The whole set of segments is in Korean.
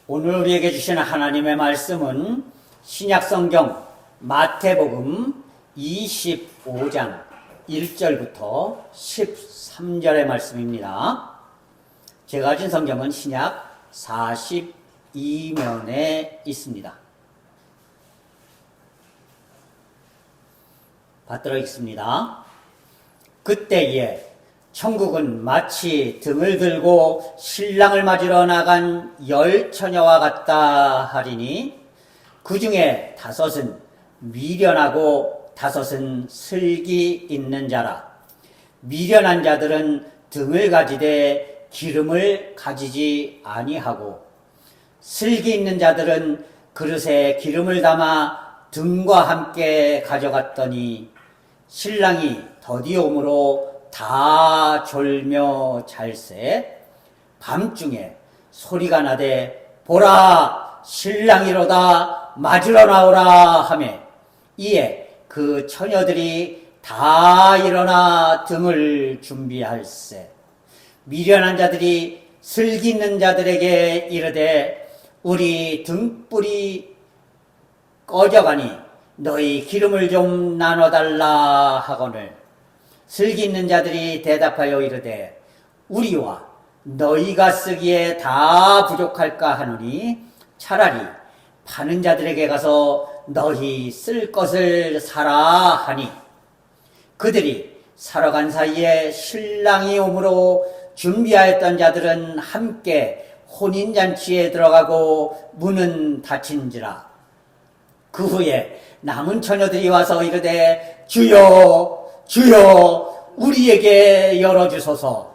오늘 우리에게 주시는 하나님의 말씀은 신약성경 마태복음 25장 1절부터 13절의 말씀입니다. 제가 가진 성경은 신약 42면에 있습니다. 받들어 있습니다. 그때에 천국은 마치 등을 들고 신랑을 맞으러 나간 10 처녀와 같다 하리니 그 중에 5은 미련하고 5은 슬기 있는 자라. 미련한 자들은 등을 가지되 기름을 가지지 아니하고 슬기 있는 자들은 그릇에 기름을 담아 등과 함께 가져갔더니 신랑이 더디 오므로 다 졸며 잘세 밤중에 소리가 나되 보라 신랑이로다 맞으러 나오라 하매 이에 그 처녀들이 다 일어나 등을 준비할세 미련한 자들이 슬기 있는 자들에게 이르되 우리 등불이 꺼져가니 너희 기름을 좀 나눠달라 하거늘 슬기 있는 자들이 대답하여 이르되 우리와 너희가 쓰기에 다 부족할까 하노니 차라리 파는 자들에게 가서 너희 쓸 것을 사라 하니 그들이 사러 간 사이에 신랑이 오므로 준비하였던 자들은 함께 혼인잔치에 들어가고 문은 닫힌지라. 그 후에 남은 처녀들이 와서 이르되 주여 주여 우리에게 열어주소서.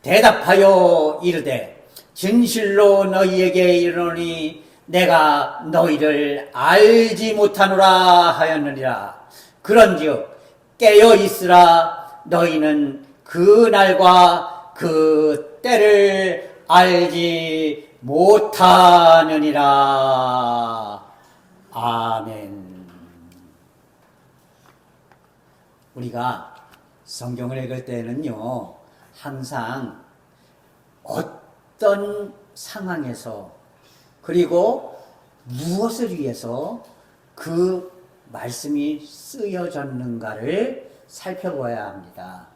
대답하여 이르되 진실로 너희에게 이르노니 내가 너희를 알지 못하노라 하였느니라. 그런즉 깨어 있으라. 너희는 그 날과 그 때를 알지 못하느니라. 아멘. 우리가 성경을 읽을 때는요, 항상 어떤 상황에서 그리고 무엇을 위해서 그 말씀이 쓰여졌는가를 살펴보아야 합니다.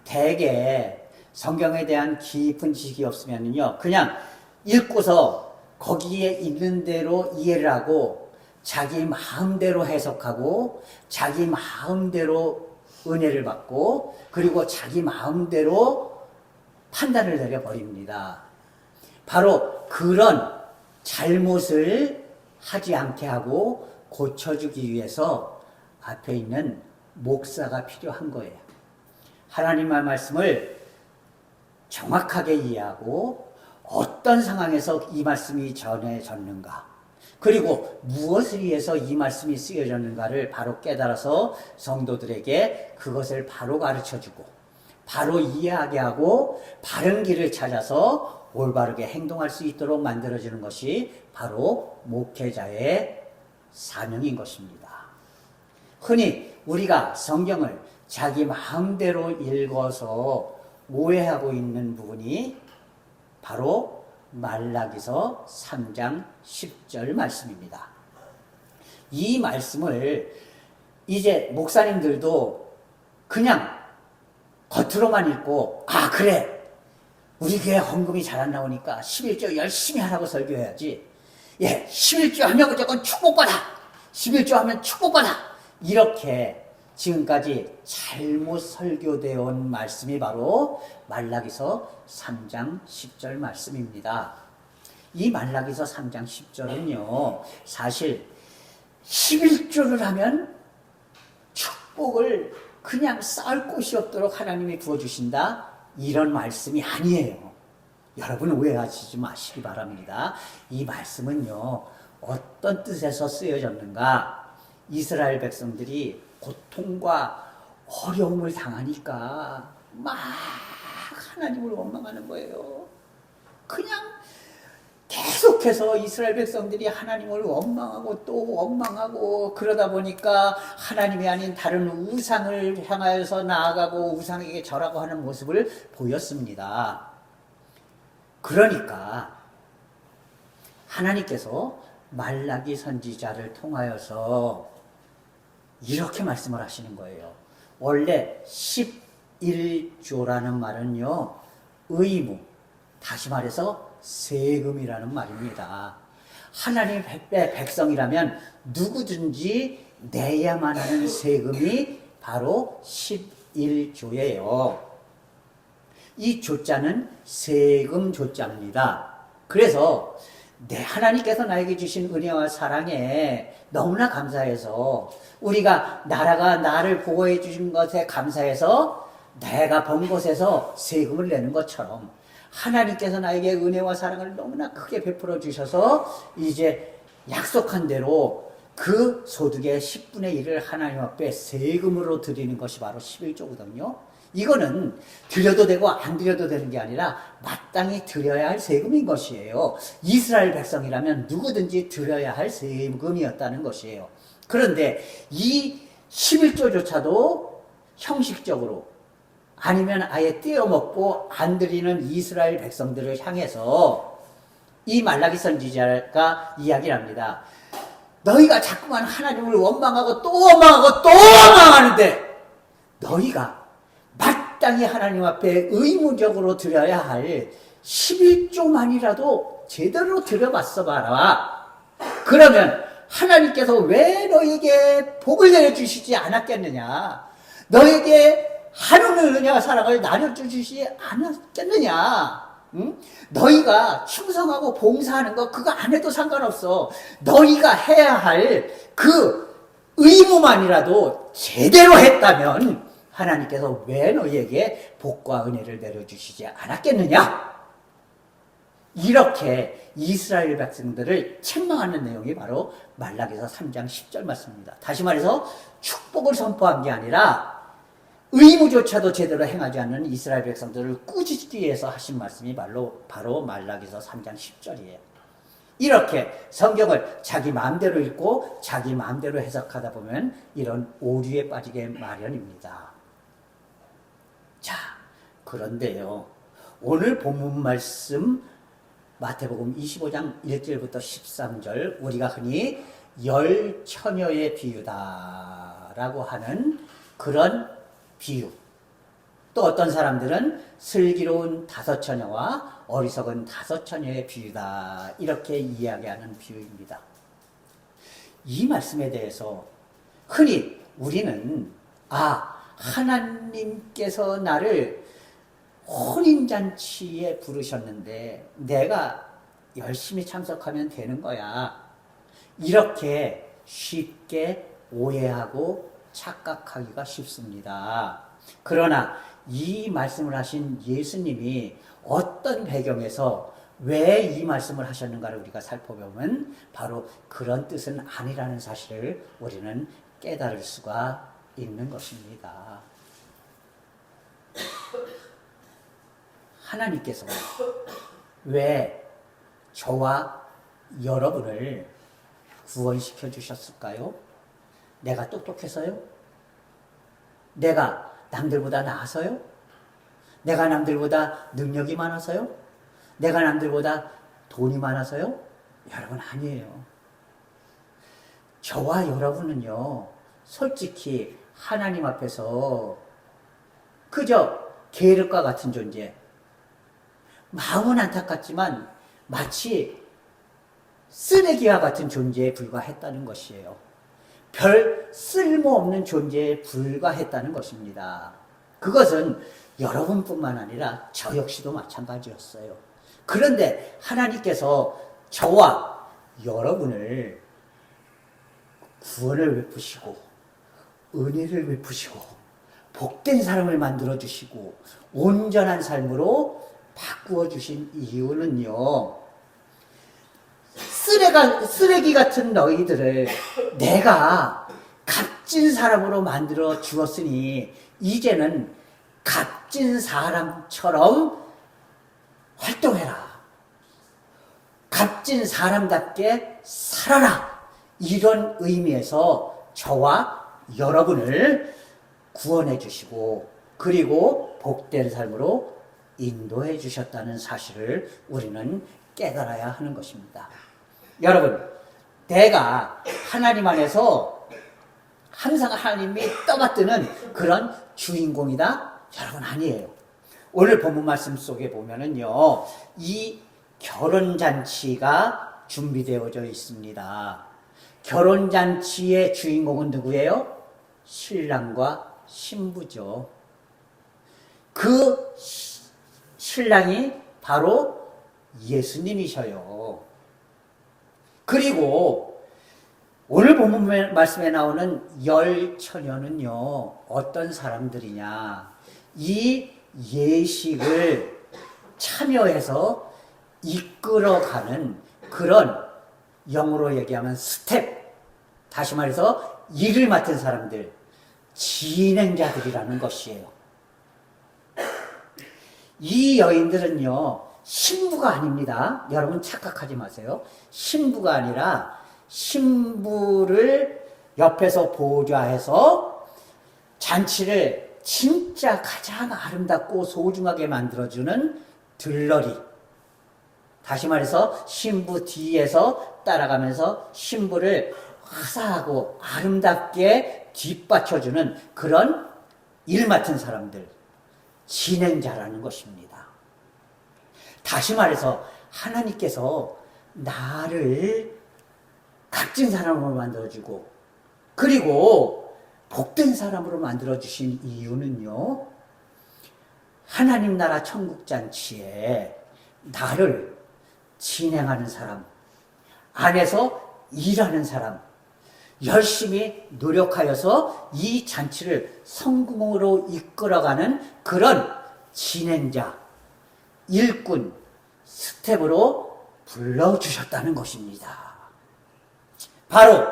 대개 성경에 대한 깊은 지식이 없으면요, 그냥 읽고서 거기에 있는 대로 이해를 하고 자기 마음대로 해석하고 자기 마음대로 은혜를 받고 그리고 자기 마음대로 판단을 내려버립니다. 바로 그런 잘못을 하지 않게 하고 고쳐주기 위해서 앞에 있는 목사가 필요한 거예요. 하나님의 말씀을 정확하게 이해하고 어떤 상황에서 이 말씀이 전해졌는가 그리고 무엇을 위해서 이 말씀이 쓰여졌는가를 바로 깨달아서 성도들에게 그것을 바로 가르쳐주고 바로 이해하게 하고 바른 길을 찾아서 올바르게 행동할 수 있도록 만들어주는 것이 바로 목회자의 사명인 것입니다. 흔히 우리가 성경을 자기 마음대로 읽어서 오해하고 있는 부분이 바로 말라기서 3장 10절 말씀입니다. 이 말씀을 이제 목사님들도 그냥 겉으로만 읽고 아 그래 우리 교회 헌금이 잘 안 나오니까 11조 열심히 하라고 설교해야지. 예, 11조 하면 무조건 축복받아. 11조 하면 축복받아. 이렇게 지금까지 잘못 설교되어 온 말씀이 바로 말라기서 3장 10절 말씀입니다. 이 말라기서 3장 10절은요, 사실 11조를 하면 축복을 그냥 쌓을 곳이 없도록 하나님이 부어주신다. 이런 말씀이 아니에요. 여러분 오해하시지 마시기 바랍니다. 이 말씀은요, 어떤 뜻에서 쓰여졌는가? 이스라엘 백성들이 고통과 어려움을 당하니까 막 하나님을 원망하는 거예요. 그냥 계속해서 이스라엘 백성들이 하나님을 원망하고 또 원망하고 그러다 보니까 하나님이 아닌 다른 우상을 향하여서 나아가고 우상에게 절하고 하는 모습을 보였습니다. 그러니까 하나님께서 말라기 선지자를 통하여서 이렇게 말씀을 하시는 거예요. 원래 11조라는 말은요, 의무, 다시 말해서 세금이라는 말입니다. 하나님의 백성이라면 누구든지 내야만 하는 세금이 바로 11조예요. 이 조자는 세금 조자입니다. 그래서 하나님께서 나에게 주신 은혜와 사랑에 너무나 감사해서, 우리가 나라가 나를 보호해 주신 것에 감사해서 내가 번 곳에서 세금을 내는 것처럼 하나님께서 나에게 은혜와 사랑을 너무나 크게 베풀어 주셔서 이제 약속한 대로 그 소득의 10분의 1을 하나님 앞에 세금으로 드리는 것이 바로 11조거든요. 이거는 드려도 되고 안 드려도 되는 게 아니라 마땅히 드려야 할 세금인 것이에요. 이스라엘 백성이라면 누구든지 드려야 할 세금이었다는 것이에요. 그런데 이 11조조차도 형식적으로 아니면 아예 떼어먹고 안 드리는 이스라엘 백성들을 향해서 이 말라기 선지자가 이야기를 합니다. 너희가 자꾸만 하나님을 원망하고 또 원망하고 또 원망하는데, 너희가 마땅히 하나님 앞에 의무적으로 드려야 할 11조만이라도 제대로 드려봤어 봐라. 그러면 하나님께서 왜 너에게 복을 내려주시지 않았겠느냐? 너에게 하나님의 은혜와 사랑을 나눠주시지 않았겠느냐? 응? 너희가 충성하고 봉사하는 거 그거 안 해도 상관없어. 너희가 해야 할 그 의무만이라도 제대로 했다면 하나님께서 왜 너희에게 복과 은혜를 내려주시지 않았겠느냐? 이렇게 이스라엘 백성들을 책망하는 내용이 바로 말라기서 3장 10절 말씀입니다. 다시 말해서 축복을 선포한 게 아니라 의무조차도 제대로 행하지 않는 이스라엘 백성들을 꾸짖기 위해서 하신 말씀이 바로 말라기서 3장 10절이에요. 이렇게 성경을 자기 마음대로 읽고 자기 마음대로 해석하다 보면 이런 오류에 빠지게 마련입니다. 자, 그런데요, 오늘 본문 말씀 마태복음 25장 1절부터 13절, 우리가 흔히 열 처녀의 비유다라고 하는 그런 비유, 또 어떤 사람들은 슬기로운 5 처녀와 어리석은 5 처녀의 비유다, 이렇게 이야기하는 비유입니다. 이 말씀에 대해서 흔히 우리는 하나님께서 나를 혼인잔치에 부르셨는데 내가 열심히 참석하면 되는 거야, 이렇게 쉽게 오해하고 착각하기가 쉽습니다. 그러나 이 말씀을 하신 예수님이 어떤 배경에서 왜 이 말씀을 하셨는가를 우리가 살펴보면 바로 그런 뜻은 아니라는 사실을 우리는 깨달을 수가 있는 것입니다. 하나님께서 왜 저와 여러분을 구원시켜 주셨을까요? 내가 똑똑해서요? 내가 남들보다 나아서요? 내가 남들보다 능력이 많아서요? 내가 남들보다 돈이 많아서요? 여러분, 아니에요. 저와 여러분은요, 솔직히 하나님 앞에서 그저 계륵과 같은 존재, 마음은 안타깝지만 마치 쓰레기와 같은 존재에 불과했다는 것이에요. 별 쓸모없는 존재에 불과했다는 것입니다. 그것은 여러분뿐만 아니라 저 역시도 마찬가지였어요. 그런데 하나님께서 저와 여러분을 구원을 베푸시고 은혜를 베푸시고 복된 사람을 만들어주시고 온전한 삶으로 바꾸어주신 이유는요, 쓰레기 같은 너희들을 내가 값진 사람으로 만들어 주었으니 이제는 값진 사람처럼 활동해라. 값진 사람답게 살아라. 이런 의미에서 저와 여러분을 구원해 주시고 그리고 복된 삶으로 인도해 주셨다는 사실을 우리는 깨달아야 하는 것입니다. 여러분, 내가 하나님 안에서 항상 하나님이 떠받드는 그런 주인공이다? 여러분, 아니에요. 오늘 본문 말씀 속에 보면은요, 이 결혼잔치가 준비되어져 있습니다. 결혼잔치의 주인공은 누구예요? 신랑과 신부죠. 그 신랑이 바로 예수님이셔요. 그리고 오늘 본문 말씀에 나오는 열 처녀는요, 어떤 사람들이냐? 이 예식을 참여해서 이끌어가는 그런, 영어로 얘기하면 스텝, 다시 말해서 일을 맡은 사람들, 진행자들이라는 것이에요. 이 여인들은요, 신부가 아닙니다. 여러분 착각하지 마세요. 신부가 아니라 신부를 옆에서 보좌해서 잔치를 진짜 가장 아름답고 소중하게 만들어주는 들러리. 다시 말해서 신부 뒤에서 따라가면서 신부를 화사하고 아름답게 뒷받쳐주는 그런 일 맡은 사람들, 진행자라는 것입니다. 다시 말해서 하나님께서 나를 값진 사람으로 만들어주고, 그리고 복된 사람으로 만들어주신 이유는요, 하나님 나라 천국잔치에 나를 진행하는 사람, 안에서 일하는 사람, 열심히 노력하여서 이 잔치를 성공으로 이끌어가는 그런 진행자, 일꾼, 스텝으로 불러주셨다는 것입니다. 바로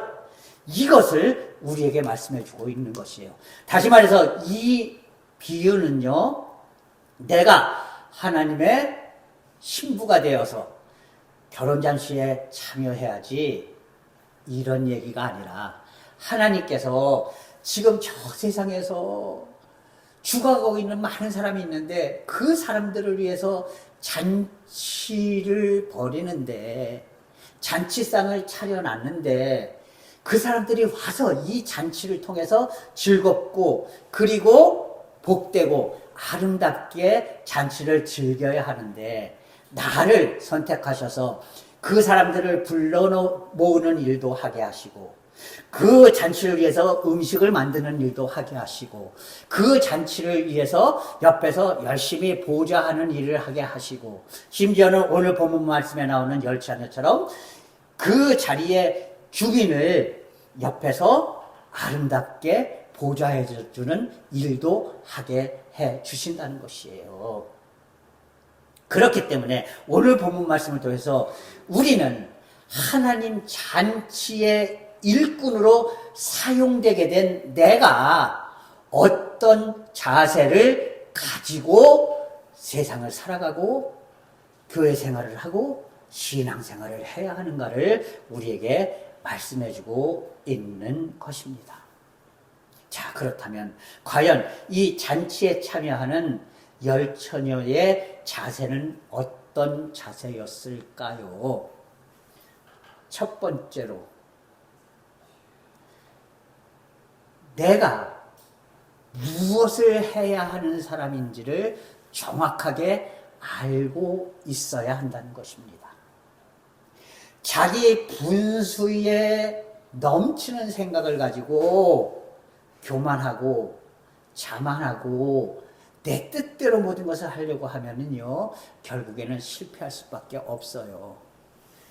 이것을 우리에게 말씀해 주고 있는 것이에요. 다시 말해서 이 비유는요, 내가 하나님의 신부가 되어서 결혼잔치에 참여해야지, 이런 얘기가 아니라 하나님께서 지금 저 세상에서 죽어가고 있는 많은 사람이 있는데 그 사람들을 위해서 잔치를 벌이는데, 잔치상을 차려놨는데 그 사람들이 와서 이 잔치를 통해서 즐겁고 그리고 복되고 아름답게 잔치를 즐겨야 하는데, 나를 선택하셔서 그 사람들을 불러 모으는 일도 하게 하시고, 그 잔치를 위해서 음식을 만드는 일도 하게 하시고, 그 잔치를 위해서 옆에서 열심히 보좌하는 일을 하게 하시고, 심지어는 오늘 본문 말씀에 나오는 열 처녀처럼 그 자리의 주민을 옆에서 아름답게 보좌해 주는 일도 하게 해 주신다는 것이에요. 그렇기 때문에 오늘 본문 말씀을 통해서 우리는 하나님 잔치의 일꾼으로 사용되게 된 내가 어떤 자세를 가지고 세상을 살아가고 교회 생활을 하고 신앙 생활을 해야 하는가를 우리에게 말씀해주고 있는 것입니다. 자, 그렇다면 과연 이 잔치에 참여하는 열 처녀의 자세는 어떤 자세였을까요? 첫 번째로, 내가 무엇을 해야 하는 사람인지를 정확하게 알고 있어야 한다는 것입니다. 자기 분수에 넘치는 생각을 가지고 교만하고 자만하고 내 뜻대로 모든 것을 하려고 하면은요, 결국에는 실패할 수밖에 없어요.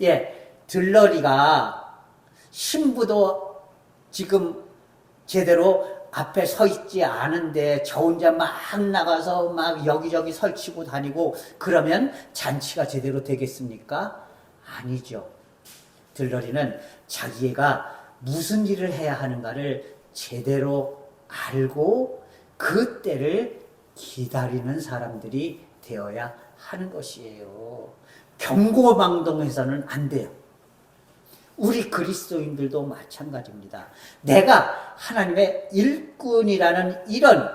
예, 들러리가 신부도 지금 제대로 앞에 서 있지 않은데 저 혼자 막 나가서 막 여기저기 설치고 다니고 그러면 잔치가 제대로 되겠습니까? 아니죠. 들러리는 자기가 무슨 일을 해야 하는가를 제대로 알고 그 때를 기다리는 사람들이 되어야 하는 것이에요. 경고망동해서는 안 돼요. 우리 그리스도인들도 마찬가지입니다. 내가 하나님의 일꾼이라는 이런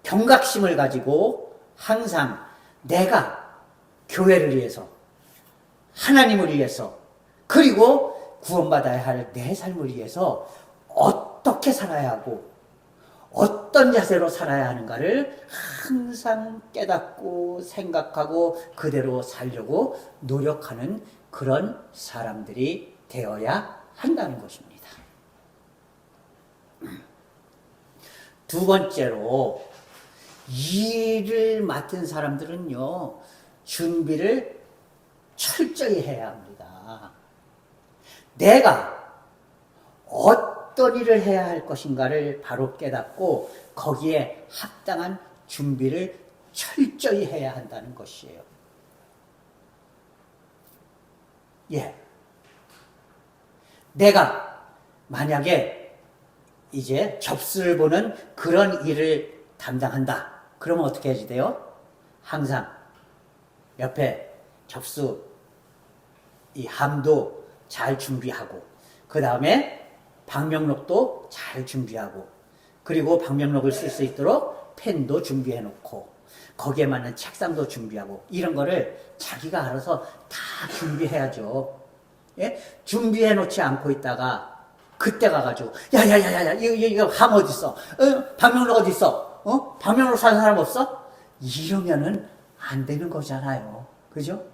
경각심을 가지고 항상 내가 교회를 위해서, 하나님을 위해서, 그리고 구원받아야 할 내 삶을 위해서 어떻게 살아야 하고 어떤 자세로 살아야 하는가를 항상 깨닫고 생각하고 그대로 살려고 노력하는 그런 사람들이 되어야 한다는 것입니다. 두 번째로, 일을 맡은 사람들은요, 준비를 철저히 해야 합니다. 내가 어떤 일을 해야 할 것인가를 바로 깨닫고 거기에 합당한 준비를 철저히 해야 한다는 것이에요. 예. 내가 만약에 이제 접수를 보는 그런 일을 담당한다. 그러면 어떻게 해야지 돼요? 항상 옆에 접수 이 함도 잘 준비하고, 그 다음에 방명록도 잘 준비하고, 그리고 방명록을 쓸 수 있도록 펜도 준비해 놓고, 거기에 맞는 책상도 준비하고, 이런 거를 자기가 알아서 다 준비해야죠. 예? 준비해 놓지 않고 있다가 그때 가가지고 야야야야야 이거 함 어디 있어? 방명록 어디 있어? 방명록 사는 사람 없어? 이러면은 안 되는 거잖아요. 그죠?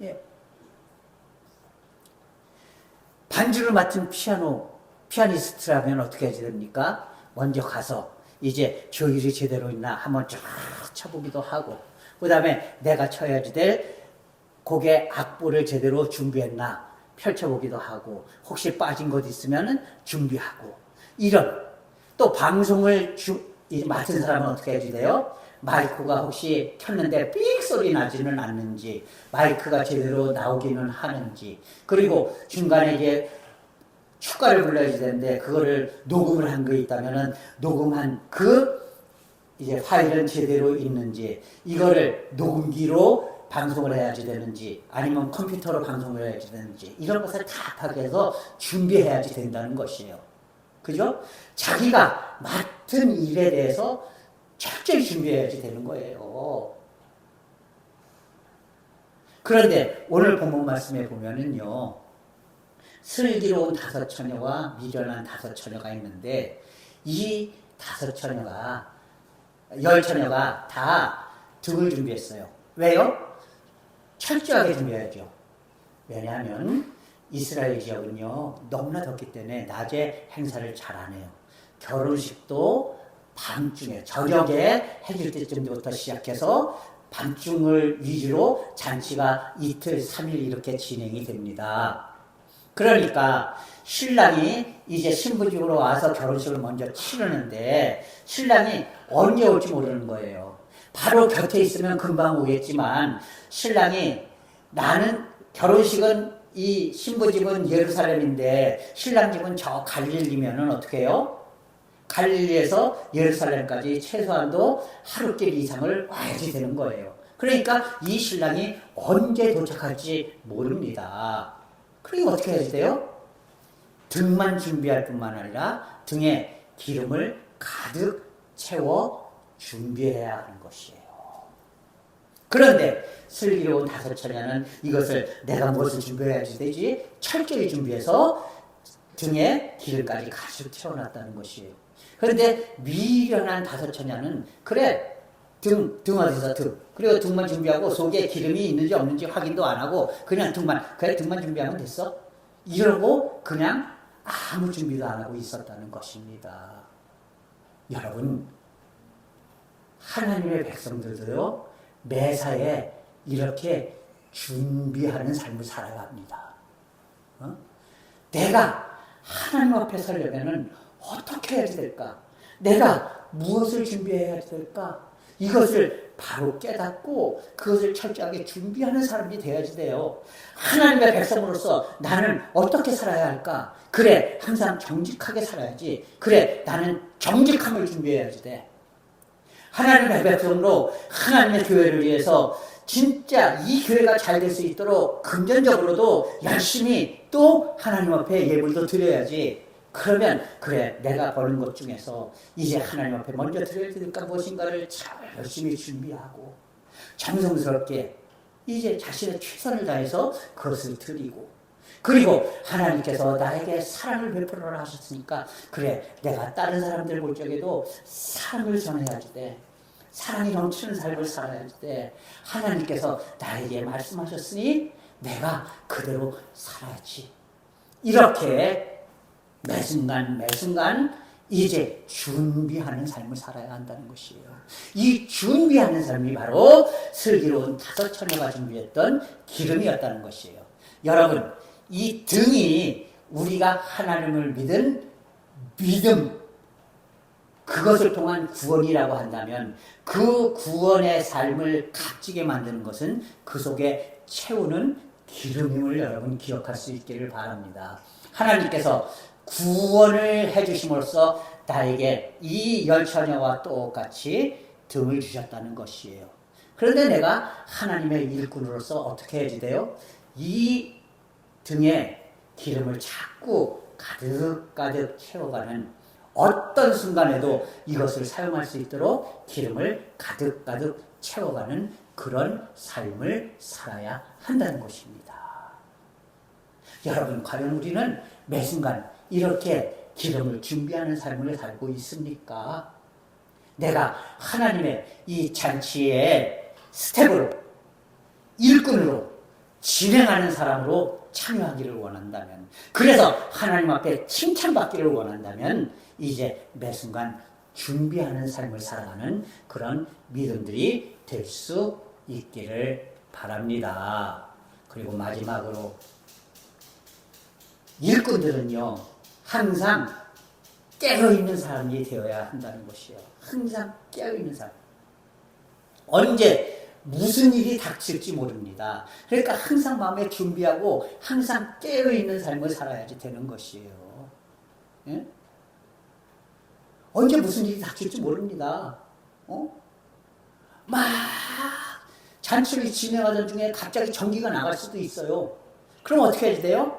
예. 반주를 맡은 피아니스트라면 어떻게 해야 됩니까? 먼저 가서 이제 조율이 제대로 있나 한번 쫙 쳐보기도 하고, 그 다음에 내가 쳐야지 될 곡의 악보를 제대로 준비했나 펼쳐보기도 하고, 혹시 빠진 것 있으면 준비하고, 이런. 또 방송을 맡은 사람은 어떻게 해야 돼요? 마이크가 혹시 켰는데 삑 소리 나지는 않는지, 마이크가 제대로 나오기는 하는지, 그리고 중간에 이제 축가를 불러야 되는데 그거를 녹음을 한 거 있다면은 녹음한 이제 파일은 제대로 있는지, 이거를 녹음기로 방송을 해야지 되는지, 아니면 컴퓨터로 방송을 해야지 되는지, 이런 것을 다 파악해서 준비해야지 된다는 것이에요. 그죠? 자기가 맡은 일에 대해서 철저히 준비해야지 되는 거예요. 그런데 오늘 본문 말씀에 보면은요, 슬기로운 5 처녀와 미련한 5 처녀가 있는데, 이 5 처녀가, 10 처녀가 다 등을 준비했어요. 왜요? 철저하게 준비해야죠. 왜냐하면 이스라엘 지역은요, 너무나 덥기 때문에 낮에 행사를 잘 안 해요. 결혼식도 밤중에, 저녁에 해질 때쯤부터 시작해서 밤중을 위주로 잔치가 이틀, 3일 이렇게 진행이 됩니다. 그러니까 신랑이 이제 신부집으로 와서 결혼식을 먼저 치르는데, 신랑이 언제 올지 모르는 거예요. 바로 곁에 있으면 금방 오겠지만, 신랑이 나는 결혼식은 이 신부집은 예루살렘인데 신랑 집은 저 갈릴리면은 어떻게 해요? 갈릴리에서 예루살렘까지 최소한도 하루길 이상을 와야지 되는 거예요. 그러니까 이 신랑이 언제 도착할지 모릅니다. 그러니까 어떻게 해야 돼요? 등만 준비할 뿐만 아니라 등에 기름을 가득 채워 준비해야 하는 것이에요. 그런데 슬기로운 5 처녀는 이것을 내가 무엇을 준비해야지 되지? 철저히 준비해서 등에 기름까지 가득 채워놨다는 것이에요. 그런데 미련한 5 처녀는 그래, 등 어디서 등. 그리고 등만 준비하고 속에 기름이 있는지 없는지 확인도 안 하고 그냥 그래 등만 준비하면 됐어? 이러고 그냥 아무 준비도 안 하고 있었다는 것입니다. 여러분, 하나님의 백성들도요, 매사에 이렇게 준비하는 삶을 살아갑니다. 내가 하나님 앞에 서려면 어떻게 해야 될까? 내가 무엇을 준비해야 될까? 이것을 바로 깨닫고 그것을 철저하게 준비하는 사람이 되어야지 돼요. 하나님의 백성으로서 나는 어떻게 살아야 할까? 그래, 항상 정직하게 살아야지. 그래, 나는 정직함을 준비해야지 돼. 하나님의 백성으로 하나님의 교회를 위해서 진짜 이 교회가 잘 될 수 있도록 금전적으로도 열심히 또 하나님 앞에 예물도 드려야지. 그러면 그래, 내가 버는 것 중에서 이제 하나님 앞에 먼저 드려야 될까 무엇인가를 잘 열심히 준비하고 정성스럽게 이제 자신의 최선을 다해서 그것을 드리고, 그리고 하나님께서 나에게 사랑을 베풀어라 하셨으니까 그래 내가 다른 사람들 볼 적에도 사랑을 전해야지 돼. 사랑이 넘치는 삶을 살아야지 돼. 하나님께서 나에게 말씀하셨으니 내가 그대로 살아야지. 이렇게 매순간 매순간 이제 준비하는 삶을 살아야 한다는 것이에요. 이 준비하는 삶이 바로 슬기로운 다섯 처녀가 준비했던 기름이었다는 것이에요. 여러분, 이 등이 우리가 하나님을 믿은 믿음, 그것을 통한 구원이라고 한다면 그 구원의 삶을 값지게 만드는 것은 그 속에 채우는 기름임을 여러분 기억할 수 있기를 바랍니다. 하나님께서 구원을 해주심으로써 나에게 이 열 처녀와 똑같이 등을 주셨다는 것이에요. 그런데 내가 하나님의 일꾼으로서 어떻게 해야지 돼요? 이 등에 기름을 자꾸 가득가득 채워가는 어떤 순간에도 이것을 사용할 수 있도록 기름을 가득가득 채워가는 그런 삶을 살아야 한다는 것입니다. 여러분, 과연 우리는 매 순간 이렇게 기름을 준비하는 삶을 살고 있습니까? 내가 하나님의 이 잔치의 스텝으로, 일꾼으로 진행하는 사람으로 참여하기를 원한다면, 그래서 하나님 앞에 칭찬받기를 원한다면 이제 매 순간 준비하는 삶을 살아가는 그런 믿음들이 될 수 있기를 바랍니다. 그리고 마지막으로 일꾼들은요, 항상 깨어있는 사람이 되어야 한다는 것이에요. 항상 깨어있는 사람. 언제 무슨 일이 닥칠지 모릅니다. 그러니까 항상 마음에 준비하고 항상 깨어있는 삶을 살아야지 되는 것이에요. 예? 언제 무슨 일이 닥칠지 모릅니다. 막 잔치를 진행하던 중에 갑자기 전기가 나갈 수도 있어요. 그럼 어떻게 해야 돼요?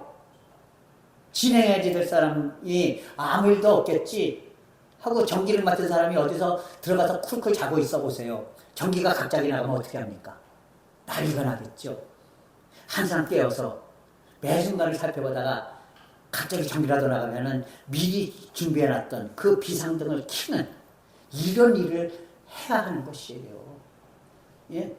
진행해야지 될 사람이 아무 일도 없겠지 하고 전기를 맡은 사람이 어디서 들어가서 쿨쿨 자고 있어 보세요. 전기가 갑자기 나가면 어떻게 합니까? 난리가 나겠죠. 항상 깨어서 매 순간을 살펴보다가 갑자기 전기라도 나가면은 미리 준비해놨던 그 비상등을 켜는 이런 일을 해야 하는 것이에요. 예?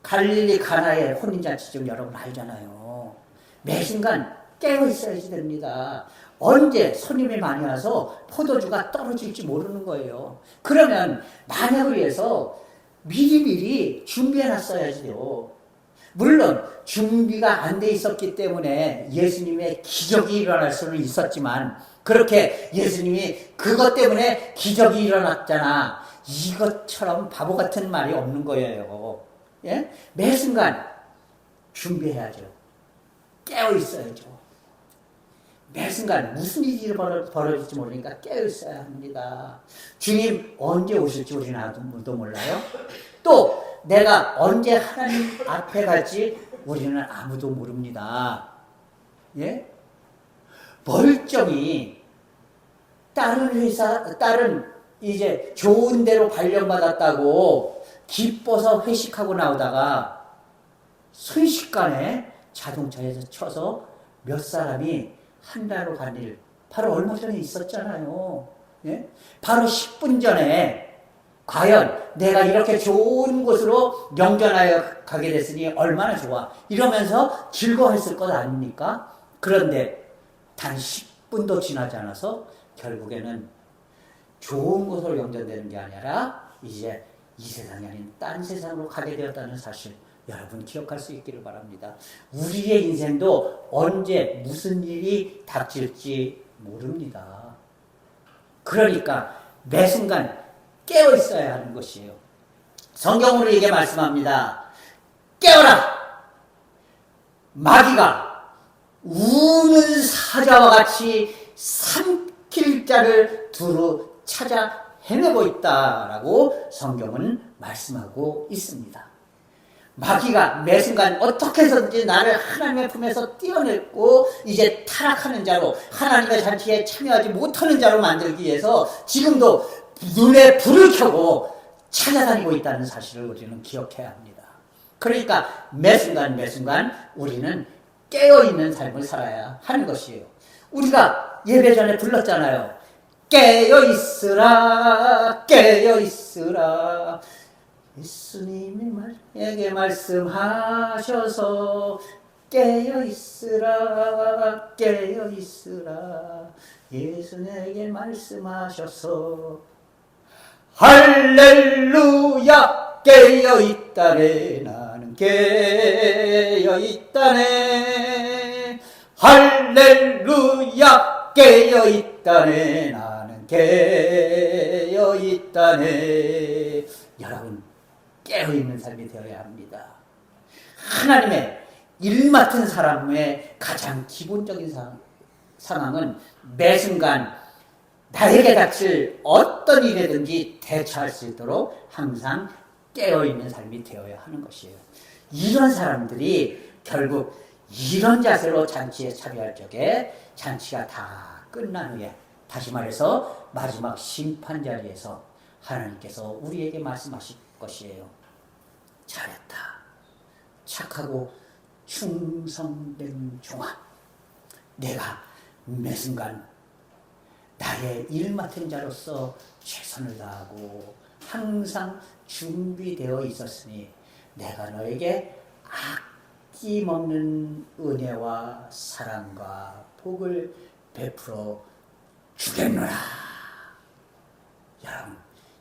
갈릴리 가나의 혼인잔치중 여러분 알잖아요. 매 순간 깨어 있어야지 됩니다. 언제 손님이 많이 와서 포도주가 떨어질지 모르는 거예요. 그러면 만약을 위해서 미리미리 준비해놨어야지요. 물론 준비가 안 돼 있었기 때문에 예수님의 기적이 일어날 수는 있었지만 그렇게 예수님이 그것 때문에 기적이 일어났잖아. 이것처럼 바보 같은 말이 없는 거예요. 예? 매 순간 준비해야죠. 깨어 있어야죠. 매 순간 무슨 일이 벌어질지 모르니까 깨어 있어야 합니다. 주님 언제 오실지 우리는 아무도 몰라요. 또 내가 언제 하나님 앞에 갈지 우리는 아무도 모릅니다. 예? 멀쩡히 딸은 이제 좋은 데로 발령받았다고 기뻐서 회식하고 나오다가 순식간에 자동차에서 쳐서 몇 사람이 한 달로 간 일, 바로 얼마 전에 있었잖아요. 예? 바로 10분 전에 과연 내가 이렇게 좋은 곳으로 명전하여 가게 됐으니 얼마나 좋아. 이러면서 즐거워했을 것 아닙니까? 그런데 단 10분도 지나지 않아서 결국에는 좋은 곳으로 영전되는 게 아니라 이제 이 세상이 아닌 딴 세상으로 가게 되었다는 사실 여러분 기억할 수 있기를 바랍니다. 우리의 인생도 언제 무슨 일이 닥칠지 모릅니다. 그러니까 매 순간 깨어 있어야 하는 것이에요. 성경으로 이게 말씀합니다. 깨어라! 마귀가 우는 사자와 같이 삼킬 자를 두루 찾아 헤매고 있다라고 성경은 말씀하고 있습니다. 마귀가 매 순간 어떻게 해서든지 나를 하나님의 품에서 떼어냈고 이제 타락하는 자로 하나님의 잔치에 참여하지 못하는 자로 만들기 위해서 지금도 눈에 불을 켜고 찾아다니고 있다는 사실을 우리는 기억해야 합니다. 그러니까 매 순간 매 순간 우리는 깨어있는 삶을 살아야 하는 것이에요. 우리가 예배 전에 불렀잖아요. 깨어있으라 깨어있으라. 예수님이 에게 말씀하셔서 깨어있으라 깨어있으라. 예수에게 말씀하셔서 할렐루야 깨어있다네. 나는 깨어있다네. 할렐루야 깨어있다네. 나는 깨어있다네. 여러분 깨어있는 삶이 되어야 합니다. 하나님의 일 맡은 사람의 가장 기본적인 상황은 매 순간 나에게 닥칠 어떤 일이든지 대처할 수 있도록 항상 깨어있는 삶이 되어야 하는 것이에요. 이런 사람들이 결국 이런 자세로 잔치에 참여할 적에 잔치가 다 끝난 후에 다시 말해서 마지막 심판 자리에서 하나님께서 우리에게 말씀하실 것이에요. 잘했다. 착하고 충성된 종아. 내가 매 순간 나의 일 맡은 자로서 최선을 다하고 항상 준비되어 있었으니 내가 너에게 아낌없는 은혜와 사랑과 복을 베풀어 주겠노라. 여러분,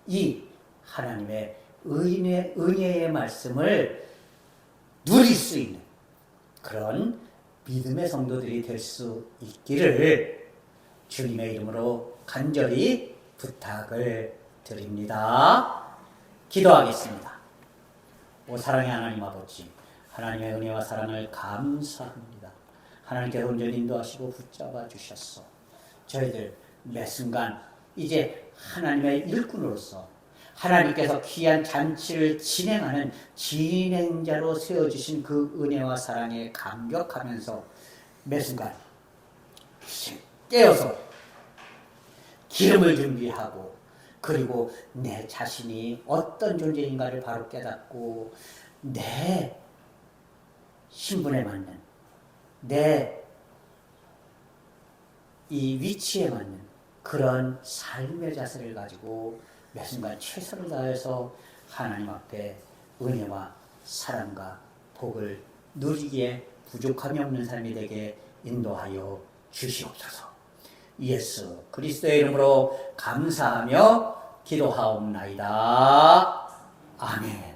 이 하나님의 은혜의 말씀을 누릴 수 있는 그런 믿음의 성도들이 될 수 있기를 주님의 이름으로 간절히 부탁을 드립니다. 기도하겠습니다. 오 사랑의 하나님 아버지, 하나님의 은혜와 사랑을 감사합니다. 하나님께서 온전히 인도하시고 붙잡아 주셨어. 저희들 매 순간 이제 하나님의 일꾼으로서 하나님께서 귀한 잔치를 진행하는 진행자로 세워주신 그 은혜와 사랑에 감격하면서 매 순간 깨어서 기름을 준비하고 그리고 내 자신이 어떤 존재인가를 바로 깨닫고 내 신분에 맞는 내 이 위치에 맞는 그런 삶의 자세를 가지고 매 순간 최선을 다해서 하나님 앞에 은혜와 사랑과 복을 누리기에 부족함이 없는 삶이 되게 인도하여 주시옵소서. 예수 그리스도의 이름으로 감사하며 기도하옵나이다. 아멘.